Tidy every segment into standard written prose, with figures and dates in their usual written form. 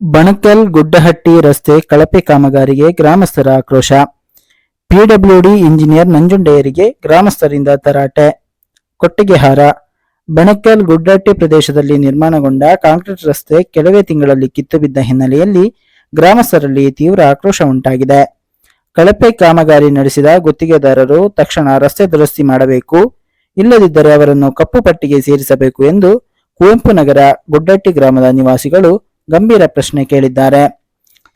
ಬಣಕಲ್ ಗುಡ್ಡಹಟ್ಟಿ ರಸ್ತೆ ಕಳಪೆ ಕಾಮಗಾರಿಗೆ ಗ್ರಾಮಸ್ಥರ ಆಕ್ರೋಶ. ಪಿಡಬ್ಲ್ಯೂಡಿ ಇಂಜಿನಿಯರ್ ನಂಜುಂಡಯ್ಯರಿಗೆ ಗ್ರಾಮಸ್ಥರಿಂದ ತರಾಟೆ. ಕೊಟ್ಟಿಗೆಹಾರ. ಬಣಕಲ್ ಗುಡ್ಡಹಟ್ಟಿ ಪ್ರದೇಶದಲ್ಲಿ ನಿರ್ಮಾಣಗೊಂಡ ಕಾಂಕ್ರೀಟ್ ರಸ್ತೆ ಕೆಲವೇ ತಿಂಗಳಲ್ಲಿ ಕಿತ್ತುಬಿದ್ದ ಹಿನ್ನೆಲೆಯಲ್ಲಿ ಗ್ರಾಮಸ್ಥರಲ್ಲಿ ತೀವ್ರ ಆಕ್ರೋಶ ಉಂಟಾಗಿದೆ. ಕಳಪೆ ಕಾಮಗಾರಿ ನಡೆಸಿದ ಗುತ್ತಿಗೆದಾರರು ತಕ್ಷಣ ರಸ್ತೆ ದುರಸ್ತಿ ಮಾಡಬೇಕು, ಇಲ್ಲದಿದ್ದರೆ ಅವರನ್ನು ಕಪ್ಪು ಪಟ್ಟಿಗೆ ಸೇರಿಸಬೇಕು ಎಂದು ಕುವೆಂಪು ನಗರ ಗುಡ್ಡಹಟ್ಟಿ ಗ್ರಾಮದ ನಿವಾಸಿಗಳು ಗಂಭೀರ ಪ್ರಶ್ನೆ ಕೇಳಿದ್ದಾರೆ.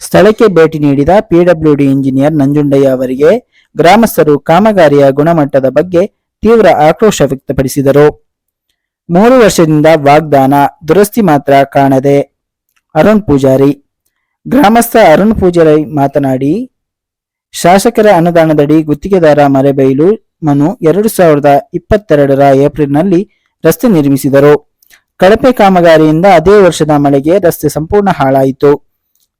ಸ್ಥಳಕ್ಕೆ ಭೇಟಿ ನೀಡಿದ ಪಿಡಬ್ಲ್ಯೂಡಿ ಇಂಜಿನಿಯರ್ ನಂಜುಂಡಯ್ಯ ಅವರಿಗೆ ಗ್ರಾಮಸ್ಥರು ಕಾಮಗಾರಿಯ ಗುಣಮಟ್ಟದ ಬಗ್ಗೆ ತೀವ್ರ ಆಕ್ರೋಶ ವ್ಯಕ್ತಪಡಿಸಿದರು. 3 ವರ್ಷದಿಂದ ವಾಗ್ದಾನ, ದುರಸ್ತಿ ಮಾತ್ರ ಕಾಣದೆ. ಅರುಣ್ ಪೂಜಾರಿ. ಗ್ರಾಮಸ್ಥ ಅರುಣ್ ಪೂಜಾರಿ ಮಾತನಾಡಿ, ಶಾಸಕರ ಅನುದಾನದಡಿ ಗುತ್ತಿಗೆದಾರ ಮರೆಬೈಲು ಮನು 2022ರ ಏಪ್ರಿಲ್ನಲ್ಲಿ ರಸ್ತೆ ನಿರ್ಮಿಸಿದರು. ಕಳಪೆ ಕಾಮಗಾರಿಯಿಂದ ಅದೇ ವರ್ಷದ ಮಳೆಗೆ ರಸ್ತೆ ಸಂಪೂರ್ಣ ಹಾಳಾಯಿತು.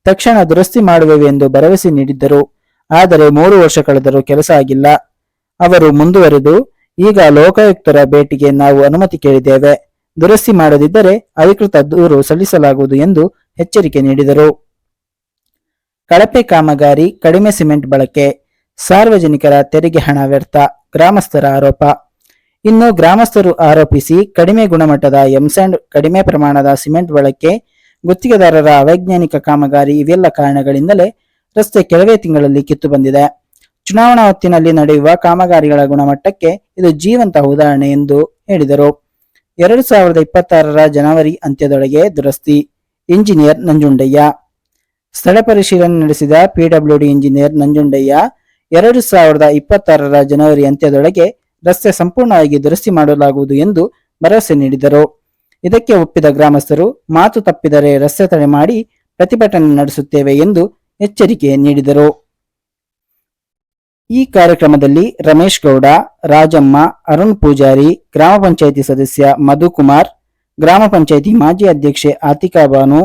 ತಕ್ಷಣ ದುರಸ್ತಿ ಮಾಡುವೆವು ಎಂದು ಭರವಸೆ ನೀಡಿದ್ದರು. ಆದರೆ 3 ವರ್ಷ ಕಳೆದರೂ ಕೆಲಸ ಆಗಿಲ್ಲ. ಅವರು ಮುಂದುವರೆದು, ಈಗ ಲೋಕಾಯುಕ್ತರ ಭೇಟಿಗೆ ನಾವು ಅನುಮತಿ ಕೇಳಿದ್ದೇವೆ, ದುರಸ್ತಿ ಮಾಡದಿದ್ದರೆ ಅಧಿಕೃತ ದೂರು ಸಲ್ಲಿಸಲಾಗುವುದು ಎಂದು ಎಚ್ಚರಿಕೆ ನೀಡಿದರು. ಕಳಪೆ ಕಾಮಗಾರಿ, ಕಡಿಮೆ ಸಿಮೆಂಟ್ ಬಳಕೆ, ಸಾರ್ವಜನಿಕರ ತೆರಿಗೆ ಹಣ ವ್ಯರ್ಥ, ಗ್ರಾಮಸ್ಥರ ಆರೋಪ. ಇನ್ನು ಗ್ರಾಮಸ್ಥರು ಆರೋಪಿಸಿ ಕಡಿಮೆ ಗುಣಮಟ್ಟದ ಎಂಸ್ಯಾಂಡ್, ಕಡಿಮೆ ಪ್ರಮಾಣದ ಸಿಮೆಂಟ್ ಬಳಕೆ, ಗುತ್ತಿಗೆದಾರರ ಅವೈಜ್ಞಾನಿಕ ಕಾಮಗಾರಿ ಇವೆಲ್ಲ ಕಾರಣಗಳಿಂದಲೇ ರಸ್ತೆ ಕೆಲವೇ ತಿಂಗಳಲ್ಲಿ ಕಿತ್ತು ಬಂದಿದೆ. ಚುನಾವಣಾ ಹೊತ್ತಿನಲ್ಲಿ ನಡೆಯುವ ಕಾಮಗಾರಿಗಳ ಗುಣಮಟ್ಟಕ್ಕೆ ಇದು ಜೀವಂತ ಉದಾಹರಣೆ ಎಂದು ಹೇಳಿದರು. 2026ರ ಜನವರಿ ಅಂತ್ಯದೊಳಗೆ ದುರಸ್ತಿ. ಇಂಜಿನಿಯರ್ ನಂಜುಂಡಯ್ಯ. ಸ್ಥಳ ಪರಿಶೀಲನೆ ನಡೆಸಿದ ಪಿಡಬ್ಲ್ಯೂಡಿ ಇಂಜಿನಿಯರ್ ನಂಜುಂಡಯ್ಯ 2026ರ ಜನವರಿ ಅಂತ್ಯದೊಳಗೆ ರಸ್ತೆ ಸಂಪೂರ್ಣವಾಗಿ ದುರಸ್ತಿ ಮಾಡಲಾಗುವುದು ಎಂದು ಭರವಸೆ ನೀಡಿದರು. ಇದಕ್ಕೆ ಒಪ್ಪಿದ ಗ್ರಾಮಸ್ಥರು ಮಾತು ತಪ್ಪಿದರೆ ರಸ್ತೆ ತಡೆ ಮಾಡಿ ಪ್ರತಿಭಟನೆ ನಡೆಸುತ್ತೇವೆ ಎಂದು ಎಚ್ಚರಿಕೆ ನೀಡಿದರು. ಈ ಕಾರ್ಯಕ್ರಮದಲ್ಲಿ ರಮೇಶ್ ಗೌಡ, ರಾಜಮ್ಮ, ಅರುಣ್ ಪೂಜಾರಿ, ಗ್ರಾಮ ಪಂಚಾಯಿತಿ ಸದಸ್ಯ ಮಧುಕುಮಾರ್, ಗ್ರಾಮ ಪಂಚಾಯಿತಿ ಮಾಜಿ ಅಧ್ಯಕ್ಷೆ ಆತಿಕಾ ಬಾನು,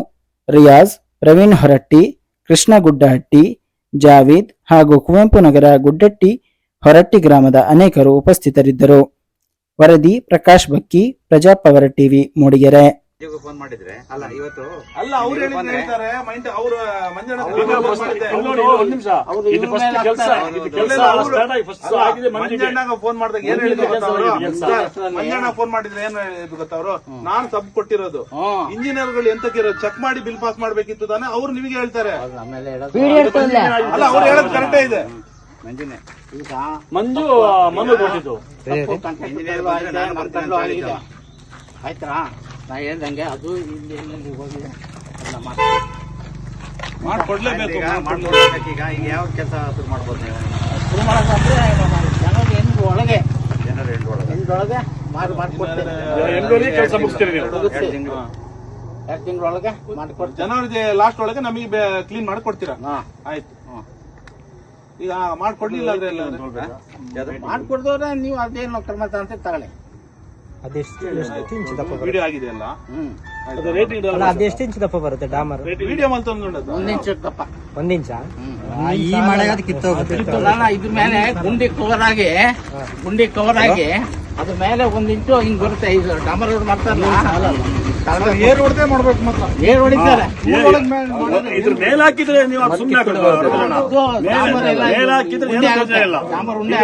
ರಿಯಾಜ್, ಪ್ರವೀಣ್ ಹೊರಟ್ಟಿ, ಕೃಷ್ಣ ಗುಡ್ಡಹಟ್ಟಿ, ಜಾವೀದ್ ಹಾಗೂ ಕುವೆಂಪು ನಗರ ಗುಡ್ಡಟ್ಟಿ ಹೊರಟ್ಟಿ ಗ್ರಾಮದ ಅನೇಕರು ಉಪಸ್ಥಿತರಿದ್ದರು. ವರದಿ ಪ್ರಕಾಶ್ ಬಕ್ಕಿ, ಪ್ರಜಾಪವರ ಟಿವಿ, ಮೂಡಿಗೆರೆ. ಫೋನ್ ಮಾಡಿದ್ರೆ ಅಲ್ಲ ಇವತ್ತು ಅಲ್ಲ ಅವ್ರು ಹೇಳ್ತಾರೆ ಮೈಂಡ್ ಅವರು ಮಂಜಣ್ಣ ಫೋನ್ ಮಾಡಿದಾಗ ಏನ್ ಹೇಳಿದ್ರು ಮಂಜಣ್ಣ ಫೋನ್ ಮಾಡಿದ್ರೆ ಏನ್ ಹೇಳಿದ್ರು ಗೊತ್ತ ಅವರು, ನಾನು ಸಬ್ ಕೊಟ್ಟಿರೋದು ಇಂಜಿನಿಯರ್ಗಳು ಎಂತಕ್ಕಿರೋದು ಚೆಕ್ ಮಾಡಿ ಬಿಲ್ ಪಾಸ್ ಮಾಡ್ಬೇಕಿತ್ತು ತಾನೆ, ಅವ್ರು ನಿಮಗೆ ಹೇಳ್ತಾರೆ. ಅಲ್ಲ ಅವ್ರು ಹೇಳೋದು ಕರೆಕ್ಟೇ ಇದೆ. ಮಂಜು ಮನು ಕೊಟ್ಟಿದ್ದು ಆಯ್ತಾ, ನಾ ಹೇಳ್ದಂಗೆ ಅದು ಇಲ್ಲಿ ಹೋಗಿದೆ ಮಾಡ್ಕೊಡ್ಲೇಬೇಕು. ಈಗ ಈಗ ಯಾವ ಕೆಲಸ ಶುರು ಮಾಡ್ಬೋದು ನೀವು? ಶುರು ಮಾಡೋದಂದ್ರೆ ಜನವರಿ 8 ಒಳಗೆ ಜನವರಿ 8 ಒಳಗೆ ಮಾಡ್ಕೊಡ್ತೇನೆ. ಕೆಲಸ ಮುಗಿಸ್ತೀರಿ ನೀವು? 2 ತಿಂಗಳೊಳಗೆ ಮಾಡ್ಕೊಡ್ತೇನೆ. ಜನವರಿ ಲಾಸ್ಟ್ ಒಳಗೆ ನಮಗೆ ಕ್ಲೀನ್ ಮಾಡಿ ಕೊಡ್ತೀರಾ? ಆಯ್ತು. ಈಗ ಮಾಡ್ಕೊಡ್ಲಿಲ್ಲ ಅಂದ್ರೆ ಮಾಡ್ಕೊಡ್ದವ್ರೆ ನೀವು ಅದೇನು ಕ್ರಮ ಅಂತ ತಗೊಳ್ಳಿ. ವಿಡಿಯೋ ಆಗಿದೆ ಅಲ್ಲ, ಅದೆಷ್ಟು ಇಂಚ್ ದಪ್ಪ ಬರುತ್ತೆ ಡಾಮರ್? ವಿಡಿಯೋ ಮೇಲೆ ತಂದು 1 ಇಂಚ್ ದಪ್ಪ. 1 ಇಂಚ ಈ ಮಳೆಗೆ ಅದು ಕಿತ್ತೋಗುತ್ತೆ. ಇದ್ರ ಮೇಲೆ ಗುಂಡಿ ಕವರ್ ಆಗಿ ಅದ್ರ ಮೇಲೆ 1 ಇಂಚು ಹಿಂಗ್ ಬರುತ್ತೆ. ಇದು ಡಾಮರ್ ರೋಡ್ ಮಾಡ್ತಾರಲ್ಲ, ಏರ್ ಹೊಡೆದೇ ಮಾಡ್ಬೇಕು. ಮಾತ್ರ ಏರ್ ಹೊಡಿತಾರೆ. ಇದ್ರ ಮೇಲೆ ಹಾಕಿದ್ರೆ ನೀವು ಸುಮ್ಮನೆ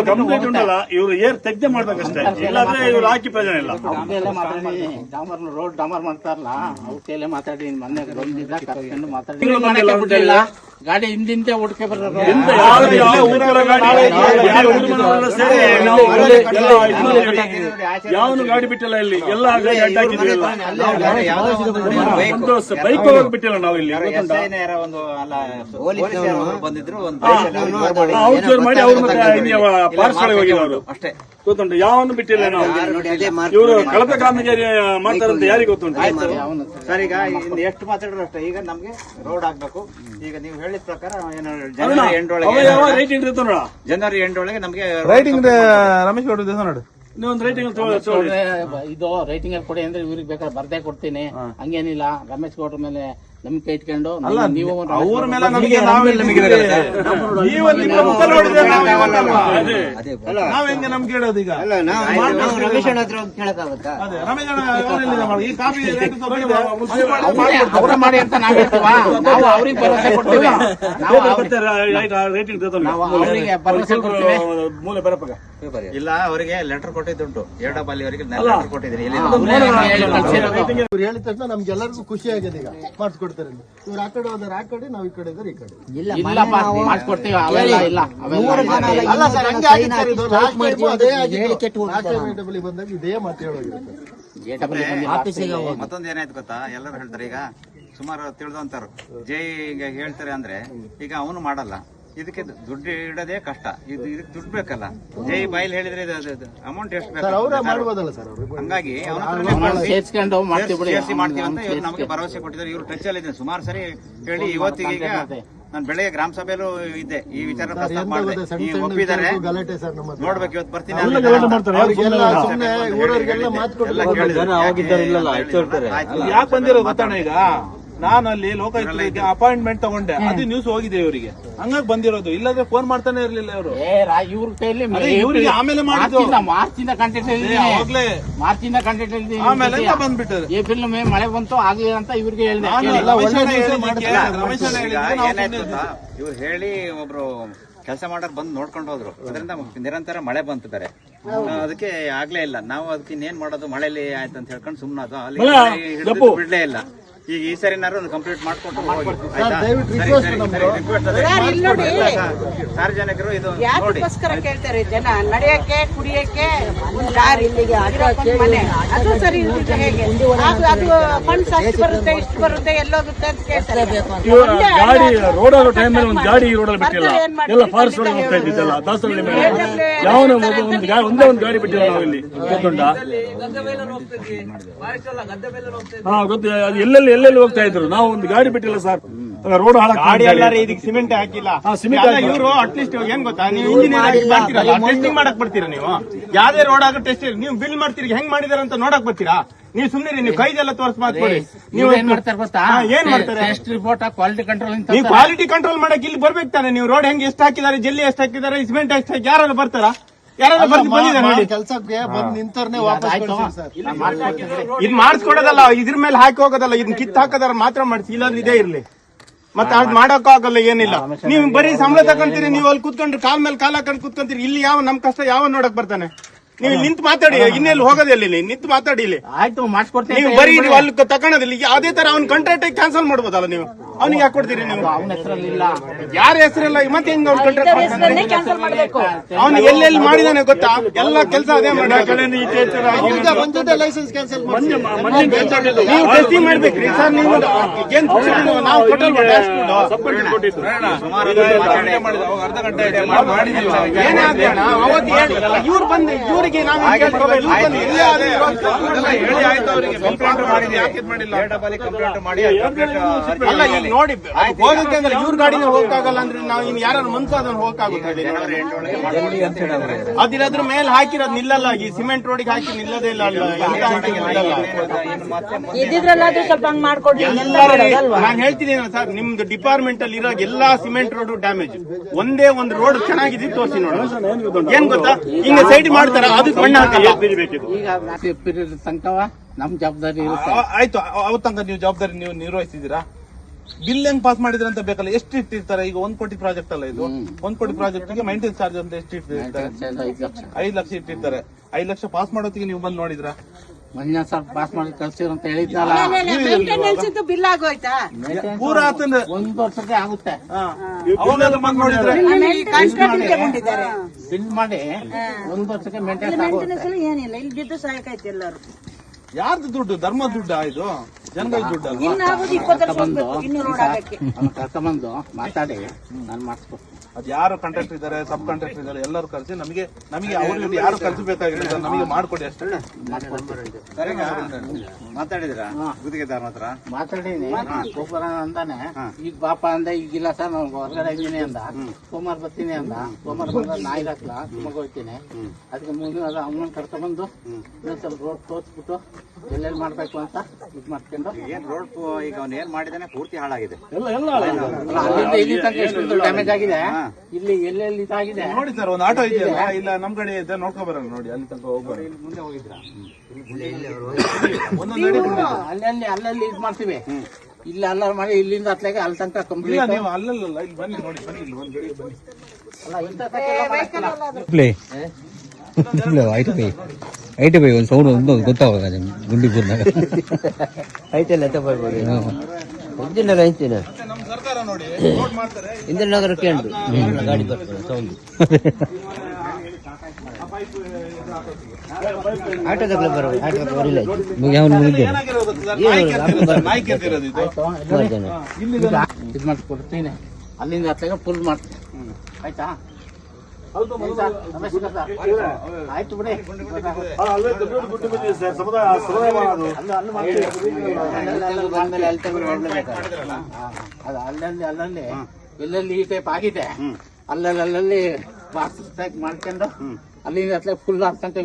ಕಂಪ್ಲೀಟ್ ಉಂಟಲ್ಲ, ಇವ್ರು ಏರ್ ತೆಗ್ದೆ ಮಾಡ್ಬೇಕಷ್ಟೇ, ಇಲ್ಲಾಂದ್ರೆ ಇವ್ರು ಹಾಕಿ ಪ್ರಯೋಜನ ಇಲ್ಲ. ರೋಡ್ ಡಾಮರ್ ಮಾಡ್ತಾರಲ್ಲ ಅವ್ಕೆಲ್ಲ ಮಾತಾಡಿ ಮೊನ್ನೆ ಮಾತಾಡಿ ಗಾಡಿ ಹಿಂದಿಂದೆ ಹುಡ್ಕೆ ಬರೋದು. ಯಾವನು ಗಾಡಿ ಬಿಟ್ಟಿಲ್ಲ ಇಲ್ಲಿ, ಎಲ್ಲ ಗಾಡಿ ಅಡ್ಡಾಕಿದ್ವಿ. ಬೈಕ್ ಹೋಗಕ್ ಬಿಟ್ಟಿಲ್ಲ ನಾವು ಇಲ್ಲಿ. ಬಂದಿದ್ರು ಔಟ್ ಮಾಡಿ ಅವ್ರ ಪಾರ್ಸಲ್ ಹೋಗಿದ್ರು ಅಷ್ಟೇ ಗೊತ್ತುಂಟು. ಯಾವನು ಬಿಟ್ಟಿಲ್ಲ ನಾವು. ಇವರು ಕಳಪೆ ಕಾಮಗಾರಿ ಮಾಡ್ತಾರಂತ ಯಾರಿಗೆ ಗೊತ್ತುಂಟು? ಸರ್ ಈಗ ಎಷ್ಟು ಮಾತಾಡಿದ್ರು ಅಷ್ಟೇ. ಈಗ ನಮ್ಗೆ ರೋಡ್ ಆಗ್ಬೇಕು. ಈಗ ನೀವು ಹೇಳಿದ ಪ್ರಕಾರ ಜನವರಿ 8 ಒಳಗೆ ನಮ್ಗೆ ರೈಟಿಂಗ್ ರಮೇಶ್ ಗೌಡ ನೋಡು, ನೀವೊಂದು ರೈಟಿಂಗ್ ಇದು ರೈಟಿಂಗ್ ಅಲ್ಲಿ ಕೊಡಿ ಅಂದ್ರೆ ಇವ್ರಿಗೆ ಬೇಕಾದ್ರೆ ಬರ್ದೇ ಕೊಡ್ತೀನಿ, ಹಂಗೇನಿಲ್ಲ. ರಮೇಶ್ ಗೌಡ್ರ ಮೇಲೆ ನಂಬಿಕೆ ಇಟ್ಕೊಂಡು ಅಲ್ಲ ನೀವು ಅವ್ರ ಮೇಲೆ ನಮಗೆ ನಾವ್ ನಿಮ್ಮ ಮುಖ ನೋಡಿದ್ರೆ ನಾವ್ ಇವತ್ತಲ್ವಾ? ನಾವ್ ಹೆಂಗೆ ನಮ್ಗೆ ಹೇಳೋದು ಈಗ? ರಮೇಶ್ ಅಣ್ಣ ಹತ್ರ ಕೇಳಕ್ಕಾಗುತ್ತಾ? ಅದೇ ರಮೇಶ್ ಅಣ್ಣ ಅವ್ರೆಲ್ಲಿದೆ ಮಾಡಿ? ಈ ಕಾಫಿ ರೇಟ್ ತಗೊಂಡಿದೆ. ಅವ್ರ ಮಾಡಿ ಅಂತ ನಾವ್ ಹೇಳ್ತೀವ, ನಾವು ಅವ್ರಿಗೆ ಭರವಸೆ ಕೊಡ್ತೀವಿ, ನಾವು ರೇಟಿಂಗ್ ನಾವು ಅವರಿಗೆ ಭರವಸೆ ಕೊಡ್ತೀವಿ. ಮೂಲೆ ಬರಪ್ಪ ಇಲ್ಲ, ಅವರಿಗೆ ಲೆಟರ್ ಕೊಟ್ಟಿದ್ದುಂಟು. ಎರಡಬಲ್ಲಿ ಅವರಿಗೆ ಲೆಟರ್ ಕೊಟ್ಟಿದ್ದೀನಿ. ಇವ್ರು ಹೇಳಿದ ತಕ್ಷಣ ನಮ್ಗೆಲ್ಲರಿಗೂ ಖುಷಿ ಆಗಿದೆ. ಈಗ ಮಾಡಿಸ್ಕೊಡ್ತಾರೆ ಇವ್ರು ಆ ಕಡೆ ಹೋದ್ರೆ ಆ ಕಡೆ, ನಾವು ಈ ಕಡೆ ಇದ್ರೆ ಈ ಕಡೆ. ಇಲ್ಲಪ್ಪ ಮಾಡ್ಕೊಡ್ತೀವಿ, ಅವೆಲ್ಲ ಇಲ್ಲ ಅಲ್ಲ ಸರ್, ಹಂಗೆ ಆಗಿತ್ತು ಸರ್. ಇದು ಲಾಸ್ಟ್ ಟೈಮ್ ಅದೇ ಆಗಿತ್ತು. ಲಾಸ್ಟ್ ಟೈಮ್ AW ಬಂದಾಗ ಇದೇ ಮಾತು ಹೇಳೋಗಿರುತ್ತೆ. ಮತ್ತೊಂದು ಏನಾಯ್ತು ಗೊತ್ತಾ? ಎಲ್ಲರೂ ಹೇಳ್ತಾರೆ ಈಗ ಸುಮಾರು ತಿಳಿದಂತಾರು ಜೈಗೆ ಹೇಳ್ತಾರೆ ಅಂದ್ರೆ ಈಗ ಅವನು ಮಾಡಲ್ಲ. ಇದಕ್ಕೆ ದುಡ್ಡು ಇಡೋದೇ ಕಷ್ಟ. ಇದಕ್ಕೆ ದುಡ್ಡು ಬೇಕಲ್ಲ. ಜೈ ಬಾಯಿಲ್ ಹೇಳಿದ್ರೆ ಅಮೌಂಟ್ ಎಷ್ಟು ಬೇಕು? ಅವ್ರ ಮಾಡ್ಬೋದಲ್ಲ ಸರ್ ಅವರು. ಹಂಗಾಗಿ ಸೇರ್ಸ್ಕೊಂಡು ಮಾಡ್ತೀವಿ ಬಿಡಿ. ಮಾಡ್ತೀವಿ ಅಂತ ಇವ್ರು ನಮಗೆ ಭರವಸೆ ಕೊಟ್ಟಿದ್ದಾರೆ. ಇವ್ರು ಟಚ್ ಅಲ್ಲಿ ಇದ್ದಾರೆ ಸುಮಾರು ಸರಿ ಹೇಳಿ. ಇವತ್ತಿಗೆ ಈಗ ನಾನು ಬೆಳಗ್ಗೆ ಗ್ರಾಮ ಸಭೆಯಲ್ಲೂ ಇದ್ದೆ, ಈ ವಿಚಾರ ಪ್ರಸ್ತಾಪ ಮಾಡಿದೆ. ಒಪ್ಪಿದ್ದಾರೆ, ಗಲಾಟೆ ಸರ್ ನಮ್ಮ ನೋಡ್ಬೇಕು. ಇವತ್ತು ಬರ್ತೀನಿ. ಅವ್ರಿಗೆಲ್ಲ ಸುಮ್ಮನೆ ಊರವ್ರಿಗೆಲ್ಲ ಮಾತು ಕೊಡ್ತಾರೆ. ಯಾಕೆ ಬಂದಿರೋ ಗೊತ್ತಾಣ? ಈಗ ನಾನು ಅಲ್ಲಿ ಲೋಕಾಯುಕ್ತರಿಗೆ ಅಪಾಯಿಂಟ್ಮೆಂಟ್ ತಗೊಂಡೆ, ಅದು ನ್ಯೂಸ್ ಹೋಗಿದೆ ಇವರಿಗೆ, ಹಂಗಾಗಿ ಬಂದಿರೋದು. ಇಲ್ಲಾಂದ್ರೆ ಫೋನ್ ಮಾಡ್ತಾನೆ ಇರ್ಲಿಲ್ಲ ಇವರು. ಇವ್ರ ಕೈಲಿ ಇವ್ರಿಗೆ ಆಮೇಲೆ ಮಾಡಿದ್ದು. ಮಾರ್ಚಿಂದ ಕಂಟೆಂಟ್ ಹೋಗ್ಲೇ ಮಾರ್ಚಿಂದ ಕಂಟೆಂಟ್ ಆಮೇಲೆ ಬಂದ್ಬಿಟ್ಟರು. ಏಪ್ರಿಲ್ ಮೇ ಮಳೆ ಬಂತು ಆಗ್ಲಿಲ್ಲ ಅಂತ ಇವ್ರಿಗೆ ಹೇಳಿದೆ. ಇವ್ರು ಹೇಳಿ ಒಬ್ರು ಕೆಲಸ ಮಾಡೋರು ಬಂದು ನೋಡ್ಕೊಂಡು ಹೋದ್ರು. ಅದರಿಂದ ನಿರಂತರ ಮಳೆ ಬಂತಿದ್ದಾರೆ. ಅದಕ್ಕೆ ಆಗ್ಲೇ ಇಲ್ಲ. ನಾವು ಅದಕ್ಕೆ ಇನ್ನೇನ್ ಮಾಡೋದು, ಮಳೆಲಿ ಆಯ್ತು ಅಂತ ಹೇಳ್ಕೊಂಡು ಸುಮ್ಮನದು. ಅಲ್ಲಿ ಬಿಡ್ಲೇ ಇಲ್ಲ. ಈಗ ಈ ಸರಿನಾರು ಕಂಪ್ಲೀಟ್ ಮಾಡ್ಕೊಂಡು ಹೋಗಿ. ಸಾರ್ವಜನಿಕರು ಇದು ಯಾಕೋಸ್ಕರ ಕೇಳ್ತಾರೆ ಜನ? ನಡೆಯಕ್ಕೆ, ಕುಡಿಯಕ್ಕೆ ಒಂದು ದಾರಿ, ಮನೆ, ಅದು ಸರಿ ಇರುತ್ತೆ. ಹೇಗೆ ಅದು ಫಂಡ್ಸ್ ಅಷ್ಟು ಬರುತ್ತೆ, ಇಷ್ಟು ಬರುತ್ತೆ, ಎಲ್ಲೋಗುತ್ತೆ ಅಂತ ಕೇಳ್ತಾರೆ. ಗಾಡಿ ರೋಡ್ ಆಗೋ ಟೈಮಲ್ಲಿ ಒಂದು ಗಾಡಿ ಈ ರೋಡಲ್ಲಿ ಬಿಟ್ಟಿಲ್ಲ, ಎಲ್ಲ ಫಾರೆಸ್ಟ್ ರೋಡ್ ಹೋಗ್ತಾ ಇದ್ದಿದ್ದಲ್ಲ. ದಾಸರಳ್ಳಿ ಮೇಲೆ ಯಾವನೋ ಒಂದೇ ಒಂದು ಗಾಡಿ ಬಿಟ್ಟಿಲ್ಲ ನಾವು ಇಲ್ಲಿ ಗೊತ್ತುಂಟ? ಹಾ ಗೊತ್ತು. ಅದು ಎಲ್ಲೆಲ್ಲಿ ಹೋಗ್ತಾ ಇದ್ರು. ನಾವು ಒಂದು ಗಾಡಿ ಬಿಟ್ಟಿಲ್ಲ ಸರ್. ರೋಡ್ ಇದಕ್ಕೆ ಸಿಮೆಂಟ್ ಹಾಕಿಲ್ಲ. ಇವರು ಅಟ್ಲೀಸ್ಟ್ ಏನ್ ಗೊತ್ತಾ, ನೀವು ಇಂಜಿನಿಯರ್ ಮಾಡ್ತೀರಲ್ಲ, ಟೆಸ್ಟಿಂಗ್ ಮಾಡಕ್ ಬರ್ತೀರಾ ನೀವು? ಯಾವ್ದೇ ರೋಡ್ ಆಗೋ ಟೆಸ್ಟ್ ನೀವು ಬಿಲ್ ಮಾಡ್ತೀರಿ, ಹೆಂಗ್ ಮಾಡಿದಾರ ಅಂತ ನೋಡಕ್ ಬರ್ತೀರಾ? ನೀವು ಸುಮ್ಮನೆ ನೀವು ಕೈದೆಲ್ಲ ತೋರ್ಸ್ ಮಾತ್ಕೊಡಿ. ನೀವು ಏನ್ ಮಾಡ್ತಾರೆ ಗೊತ್ತಾ? ಏನ್ ಮಾಡ್ತಾರೆ? Test report, quality control. ನೀವು ಕ್ವಾಲಿಟಿ ಕಂಟ್ರೋಲ್ ಮಾಡಕ್ ಇಲ್ಲಿ ಬರ್ಬೇಕು ತಾನೆ. ನೀವು ರೋಡ್ ಹೆಂಗ್ ಎಷ್ಟು ಹಾಕಿದಾರೆ, ಜಲ್ಲಿ ಎಷ್ಟು ಹಾಕಿದಾರೆ, ಸಿಮೆಂಟ್ ಎಷ್ಟು ಹಾಕಿ ಯಾರು ಬರ್ತಾರ? ಯಾರು ಬಂದಿದ್ದಾರೆ ನೋಡಿ. ಕೆಲಸಕ್ಕೆ ಬಂದು ನಿಂತವ್ರನ್ನೇ ವಾಪಸ್ ಕಳ್ಸಿ ಸರ್. ಇದ್ ಮಾಡಿಸ್ಕೊಡೋದಲ್ಲ, ಇದ್ರ ಮೇಲೆ ಹಾಕಿ ಹೋಗೋದಲ್ಲ, ಇದನ್ನ ಕಿತ್ ಹಾಕೋದಾರ ಮಾತ್ರ ಮಾಡಿಸಿ. ಇಲ್ಲಾಂದ್ರೆ ಇದೇ ಇರ್ಲಿ. ಮತ್ತೆ ಅದ್ ಮಾಡಕ್ ಆಗಲ್ಲ, ಏನಿಲ್ಲ. ನೀವು ಬರೀ ಸಂಬಳ ತಗೊಂತೀರಿ, ನೀವು ಅಲ್ಲಿ ಕುತ್ಕೊಂಡ್ರೆ ಕಾಲ್ ಮೇಲೆ ಕಾಲ್ ಹಾಕೊಂಡು ಕುತ್ಕೊಂತೀರಿ. ಇಲ್ಲಿ ಯಾವ ನಮ್ ಕಷ್ಟ ಯಾವ ನೋಡಕ್ ಬರ್ತಾನೆ? ನೀವು ನಿಂತು ಮಾತಾಡಿ. ಇನ್ನೆಲ್ಲಿ ಹೋಗೋದಿಲ್ಲ, ಇಲ್ಲಿ ನಿಂತು ಮಾತಾಡಿ. ಇಲ್ಲಿ ಆಯ್ತು ಮಾಡ್ಕೊಡ್ತೀನಿ. ನೀವು ಬರೀ ನೀವು ಅಲ್ಲಿ ತಗೊಳೋದಿಲ್ಲ. ಅದೇ ತರ ಅವ್ನ ಕಾಂಟ್ರಾಕ್ಟ್ ಕ್ಯಾನ್ಸಲ್ ಮಾಡ್ಬೋದಲ್ಲ ನೀವು? ಅವ್ನಿಗೆ ಯಾಕೆ ಕೊಡ್ತೀರಿ ನೀವು? ಅವನ ಹೆಸರಲ್ಲಿ ಇಲ್ಲ, ಯಾರ ಹೆಸರೆಲ್ಲ ಮತ್ತೆ ಹೆಂಗ್ ಅವ್ನ ಕಾಂಟ್ರಾಕ್ಟ್ ಅವ್ನು ಎಲ್ಲೆಲ್ಲಿ ಮಾಡಿದಾನೆ ಗೊತ್ತಾ? ಎಲ್ಲ ಕೆಲಸ ಅದೇ ಬಂದಿದ್ದೆ ಲೈಸೆನ್ಸ್ ಕ್ಯಾನ್ಸಲ್ ಮಾಡಿ. ನೀವು ಟೆಸ್ಟಿಂಗ್ ಮಾಡ್ಬೇಕ್ರಿ ಸರ್. ನೀವು ಏನ್ ನಾವು ಟೋಟಲ್ ಅರ್ಧ ಗಂಟೆ ಇವ್ರು ಬಂದು ಇವ್ರಿಗೆ ನಾವು ಹೇಳಿ ಆಯ್ತು. ಅವರಿಗೆ ಕಂಪ್ಲೇಂಟ್ ಮಾಡಿದ್ವಿ, ಯಾಕೆ ಮಾಡಿಲ್ಲ? ಕಂಪ್ಲೇಂಟ್ ಮಾಡಿ ಅಲ್ಲ ಈಗ ನೋಡಿ ಹೋಗಕ್ಕೆ ಅಂದ್ರೆ ಇವ್ರ ಗಾಡಿನ ಹೋಗಕ್ಕಾಗಲ್ಲ ಅಂದ್ರೆ ನಾವು ಇನ್ ಯಾರು ಮನ್ಸು ಅದನ್ನ ಹೋಗಕ್ಕಾಗುತ್ತೆ? ಅದ್ರ ಮೇಲೆ ಹಾಕಿರೋದು ನಿಲ್ಲಲ್ಲ. ಈ ಸಿಮೆಂಟ್ ರೋಡಿಗೆ ಹಾಕಿ ನಿಲ್ಲದೇ ಇಲ್ಲ. ಇದ್ದಿದ್ರಲ್ಲಾದ್ರೂ ಸ್ವಲ್ಪ ಹಂಗ್ ಮಾಡ್ಕೊಡ್ಲಿ. ನಾನು ಹೇಳ್ತಿದ್ದೀನಿ ಸರ್, ನಿಮ್ದು ಡಿಪಾರ್ಟ್ಮೆಂಟ್ ಅಲ್ಲಿ ಇರೋ ಎಲ್ಲಾ ಸಿಮೆಂಟ್ ರೋಡ್ ಡ್ಯಾಮೇಜ್. ಒಂದೇ ಒಂದು ರೋಡ್ ಚೆನ್ನಾಗಿದೆ ತೋರಿಸಿ ನೋಡಿ. ಏನ್ ಗೊತ್ತಾ, ಹಿಂಗ ಸೈಡ್ ಮಾಡ್ತಾರ, ಅದಕ್ಕೆ ಮಣ್ಣು ಹಾಕಲ್ಲ. ಈಗ ತನಕ ನಮ್ ಜವಾಬ್ದಾರಿ ಇರುತ್ತೆ. ಆಯ್ತು, ಅವತ್ತು ತನಕ ನೀವು ಜವಾಬ್ದಾರಿ ನೀವು ನಿರ್ವಹಿಸಿದೀರಾ? ಬಿಲ್ ಹೆಂಗ್ ಪಾಸ್ ಮಾಡಿದ್ರ ಅಂತ ಬೇಕಲ್ಲ? ಎಷ್ಟು ಇಟ್ಟಿರ್ತಾರೆ? ಈಗ 1 ಕೋಟಿ ಪ್ರಾಜೆಕ್ಟ್ ಅಲ್ಲ ಇದು. 1 ಕೋಟಿ ಪ್ರಾಜೆಕ್ಟ್ ಗೆ ಮೈಂಟೆನೆನ್ಸ್ ಚಾರ್ಜ್ ಅಂತ ಎಷ್ಟು ಇಟ್ಟಿರ್ತಾರೆ? 5 ಲಕ್ಷ ಇಟ್ಟಿರ್ತಾರೆ. 5 ಲಕ್ಷ ಪಾಸ್ ಮಾಡೋತ್ತಿಗೆ ನೀವು ಬಂದು ನೋಡಿದ್ರ? ಮಂಜಾನ್ ಸರ್ ಪಾಸ್ ಮಾಡಿ ಕಳ್ಸಿರ ಅಂತ ಹೇಳಿದ್ನಲ್ಲ. ಮೇಂಟೆನೆನ್ಸ್ ಬಿಲ್ ಆಗೋಯ್ತಾ? ಪೂರ ಆತಂದ್ರೆ 1 ವರ್ಷಕ್ಕೆ ಆಗುತ್ತೆ. ಅವಾಗೆಲ್ಲ ಬಂದು ನೋಡಿದ್ರೆ ಬಿಲ್ ಮಾಡಿ 1 ವರ್ಷಕ್ಕೆ ಮೇಂಟೆನೆನ್ಸ್ ಆಗುತ್ತೆ. ಏನಿಲ್ಲ, ಇಲ್ಲಿ ಬಿದ್ದು ಸಾಯಕೈತಿ ಎಲ್ಲರೂ. ಯಾರ್ದು ದುಡ್ಡು? ಧರ್ಮ ದುಡ್ಡು ಇದು, ಜನಗಳ ದುಡ್ಡು ಅಲ್ವಾ? ಇನ್ನಾಗೋದು 20 ವರ್ಷ ಇನ್ನು ರೋಡ್ ಆಗಕ್ಕೆ. ಕರ್ಕೊಂಡ್ಬಂದು ಮಾತಾಡಿ ನಾನು ಮಾಡಿಸ್ಕೊಡ್ತೀನಿ. ಅದ್ ಯಾರು ಕಾಂಟ್ರಾಕ್ಟರ್ ಇದಾರೆ, ಸಬ್ ಕಾಂಟ್ರಾಕ್ಟರ್ ಇದಾರೆ, ಎಲ್ಲರೂ ಕಳ್ಸಿ ನಮಗೆ ಅವ್ರಿಗೆ ಯಾರು ಕಳ್ಸಬೇಕಾಗಿಲ್ಲ ಸರ್, ನಮಗೆ ಮಾಡ್ಕೊಡಿ ಅಷ್ಟೇ. ಮಾತಾಡಿದಿರಾ ಗುತ್ತಿಗೆದಾರನ ಹತ್ರ? ಮಾತಾಡೀನಿ. ಸೋಮವಾರ ಅಂದಾನೆ ಈಗ ಪಾಪ ಅಂದ, ಈಗಿಲ್ಲ ಸರ್ ನಾವು ಹೊರಗಡೆ ಇದ್ದೀನಿ ಅಂದ. ಸೋಮವಾರ ಬರ್ತೀನಿ ಅಂದ. ಸೋಮವಾರ ಬಂದ ನಾಯಿ ಹಾಕ್ಲಾ ಮಗ ಹೋಗ್ತೀನಿ. ಅದಕ್ಕೆ ಮುಂದೆ ಅದು ಅವನ್ನ ಕರ್ಕೊಂಡ್ಬಂದು ಇನ್ನೊಂದ್ ಸ್ವಲ್ಪ ರೋಡ್ ತೋರಿಸ್ಬಿಟ್ಟು ಎಲ್ಲೆಲ್ಲಿ ಮಾಡ್ಬೇಕು ಅಂತ ಇದು ಮಾಡ್ಕೊಂಡು ಏನ್ ರೋಡ್ ಈಗ ಅವ್ನು ಏನ್ ಮಾಡಿದಾನೆ ಪೂರ್ತಿ ಹಾಳಾಗಿದೆ. ಅಲ್ಲಿಂದ ಇಲ್ಲಿ ತನಕ ಎಷ್ಟು ಡ್ಯಾಮೇಜ್ ಆಗಿದೆ, ಇಲ್ಲಿ ಎಲ್ಲೆಲ್ಲಿ ಇದಾಗಿದೆ ನೋಡಿ ಸರ್. ಒಂದು ಆಟೋ ಇದೆಯಲ್ಲ, ಇಲ್ಲ ನಮ್ ಕಡೆ ಇದೆ, ನೋಡ್ಕೊ ಬರೋಣ ನೋಡಿ. ಅಲ್ಲಿ ತನಕ ಹೋಗ್ಬಾರ, ಮುಂದೆ ಹೋಗಿದ್ರ ಒಂದೊಂದು ಅಡಿ ಅಲ್ಲಲ್ಲಿ ಇದು ಮಾಡ್ತೀವಿ. ಇಲ್ಲಿ ಅಲ್ಲ ಮಾಡಿ ಇಲ್ಲಿಂದ ಅತ್ಲಾಗೆ ಅಲ್ಲಿ ತನಕ ಇಲ್ಲ, ಕಂಪ್ಲೀಟ್. ನೀವು ಅಲ್ಲಲ್ಲ ಇಲ್ಲಿ ಬನ್ನಿ ನೋಡಿ, ಬನ್ನಿ ಇಲ್ಲಿ ಒಂದ್ ಗಡಿ ಬನ್ನಿ. ಅಲ್ಲ ಇಂಥ ತನಕ ಐಟೆ ಬೈ ಒಂದು ಸೌಂಡ್ ಒಂದು ಗೊತ್ತಾವಾಗ ಗುಂಡಿ ಪೂರ್ಣ ಐತೆಲ್ಲ ತಗೊಳ್ಬೋದು. ಇಂಜಿನೆಲ್ಲ ಐತೇನೆ, ನಮ್ಮ ಸರ್ಕಾರ ನೋಡಿ ರೋಡ್ ಮಾಡ್ತಾರೆ. ಇಂದಿನ ನಗರ ಕೇಂದ್ರ ಗಾಡಿ ಬರ್ತದೆ ಸೌಂಡ್. ಆಟೋದಕ್ಕೆ ಬರೋದು, ಆಟೋದಕ್ಕೆ ಬರಲಿಲ್ಲ. ಏನಾಗಿರೋದು ಗೊತ್ತಾ ಸರ್? ನಾಯಿ ಕೆತ್ತಿರೋದು ಸರ್, ನಾಯಿ ಕೆತ್ತಿರೋದು ಇದು. ಇಲ್ಲಿ ಇದು ಮಾಡ್ಕೊಡ್ತೀನಿ. ಅಲ್ಲಿಂದ ಅತ್ಲಾಗ ಫುಲ್ ಮಾಡ್ತೀನಿ. ಆಯ್ತಾ? ನಮಸ್ಕಾರ ಸರ್. ಆಯ್ತು ಬಿಡಿ. ಅಲ್ಲಲ್ಲಿ ಎಲ್ಲೆಲ್ಲಿ ಈ ಟೈಪ್ ಆಗಿದೆ ಅಲ್ಲಲ್ಲಿ ಬಾಕ್ಸ್ ಮಾಡ್ಕೊಂಡು ಅಲ್ಲಿಂದ ಫುಲ್ ಹಾಕ್ತಂತ